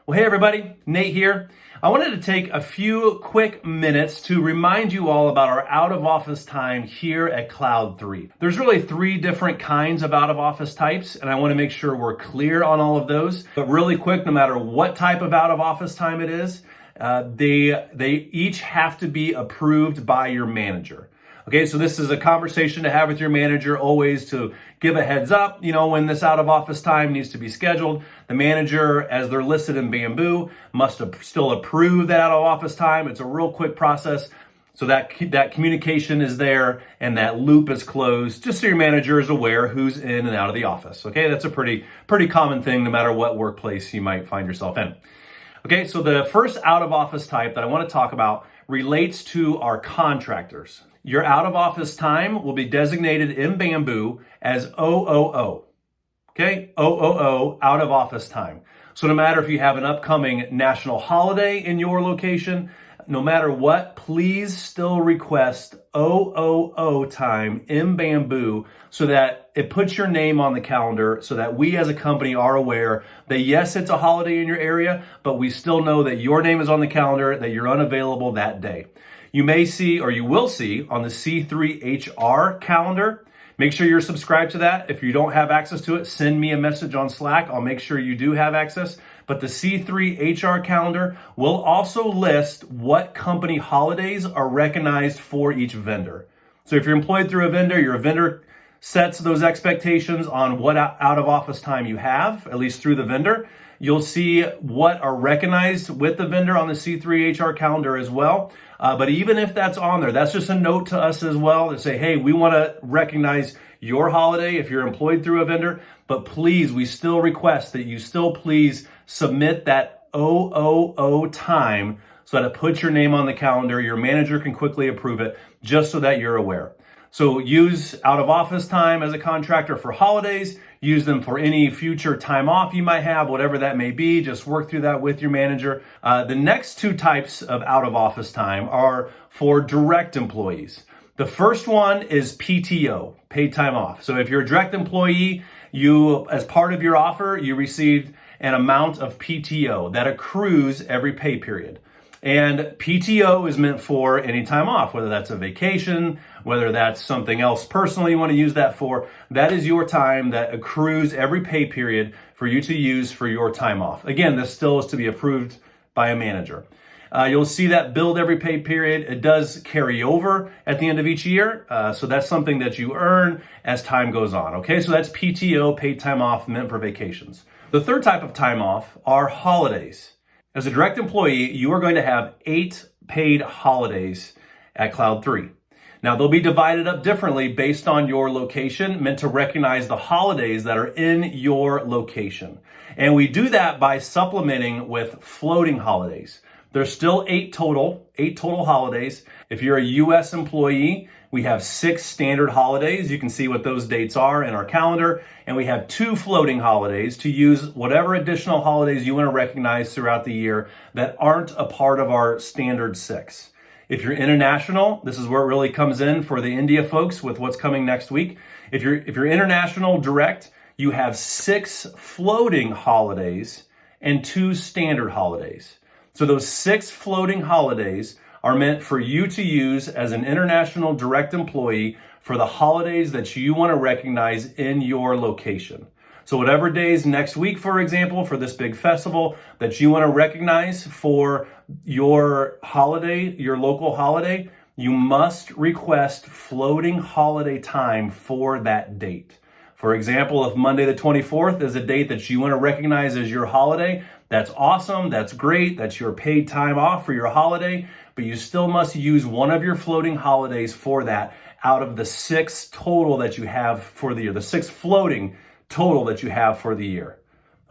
Well, hey everybody, Nate here. I wanted to take a few quick minutes to remind you all about our out of office time here at Cloud 3. There's really 3 different kinds of out of office types, and I want to make sure we're clear on all of those. But really quick, no matter what type of out of office time it is, they each have to be approved by your manager. Okay, so this is a conversation to have with your manager, always to give a heads up, when this out of office time needs to be scheduled. The manager, as they're listed in Bamboo, must still approve that out of office time. It's a real quick process, so that communication is there and that loop is closed, just so your manager is aware who's in and out of the office. Okay, that's a pretty common thing no matter what workplace you might find yourself in. Okay, so the first out of office type that I want to talk about relates to our contractors. Your out of office time will be designated in Bamboo as OOO. Okay, OOO, out of office time. So no matter if you have an upcoming national holiday in your location, no matter what, please still request OOO time in Bamboo so that it puts your name on the calendar, so that we as a company are aware that yes, it's a holiday in your area, but we still know that your name is on the calendar, that you're unavailable that day. You may see, or you will see, on the C3HR calendar. Make sure you're subscribed to that. If you don't have access to it, send me a message on Slack. I'll make sure you do have access. But the C3HR calendar will also list what company holidays are recognized for each vendor. So if you're employed through a vendor, your vendor sets those expectations on what out of office time you have, at least through the vendor. You'll see what are recognized with the vendor on the C3HR calendar as well. But even if that's on there, that's just a note to us as well to say, hey, we want to recognize your holiday if you're employed through a vendor. But please, we still request that you still please submit that OOO time so that it puts your name on the calendar. Your manager can quickly approve it, just so that you're aware. So use out of office time as a contractor for holidays. Use them for any future time off you might have, whatever that may be. Just work through that with your manager. The next 2 types of out of office time are for direct employees. The first one is PTO, paid time off. So if you're a direct employee, you, as part of your offer, you received an amount of PTO that accrues every pay period. And PTO is meant for any time off, whether that's a vacation, whether that's something else personally you want to use that for. That is your time that accrues every pay period for you to use for your time off. Again, this still is to be approved by a manager. You'll see that billed every pay period. It does carry over at the end of each year. So that's something that you earn as time goes on. Okay, so that's PTO, paid time off, meant for vacations. The third type of time off are holidays. As a direct employee, you are going to have 8 paid holidays at Cloud 3. Now, they'll be divided up differently based on your location, meant to recognize the holidays that are in your location. And we do that by supplementing with floating holidays. There's still 8 total holidays. If you're a U.S. employee, we have 6 standard holidays. You can see what those dates are in our calendar. And we have 2 floating holidays to use whatever additional holidays you want to recognize throughout the year that aren't a part of our standard 6. If you're international, this is where it really comes in for the India folks with what's coming next week. If you're international direct, you have 6 floating holidays and 2 standard holidays. So those 6 floating holidays are meant for you to use as an international direct employee for the holidays that you want to recognize in your location. So whatever days next week, for example, for this big festival that you want to recognize for your holiday, your local holiday, you must request floating holiday time for that date. For example, if Monday the 24th is a date that you want to recognize as your holiday, that's awesome, that's great, that's your paid time off for your holiday, but you still must use one of your floating holidays for that out of the 6 total that you have for the year, the 6 floating total that you have for the year.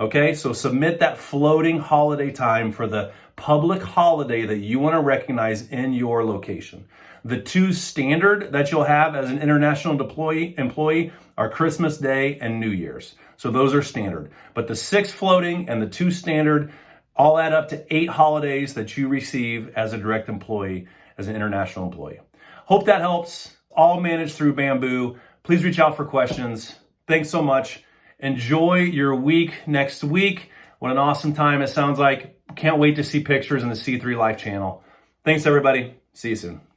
Okay, so submit that floating holiday time for the public holiday that you want to recognize in your location. The 2 standard that you'll have as an international employee are Christmas Day and New Year's. So those are standard. But the 6 floating and the 2 standard all add up to 8 holidays that you receive as a direct employee, as an international employee. Hope that helps. All managed through Bamboo. Please reach out for questions. Thanks so much. Enjoy your week next week. What an awesome time it sounds like. Can't wait to see pictures in the C3 Life channel. Thanks, everybody. See you soon.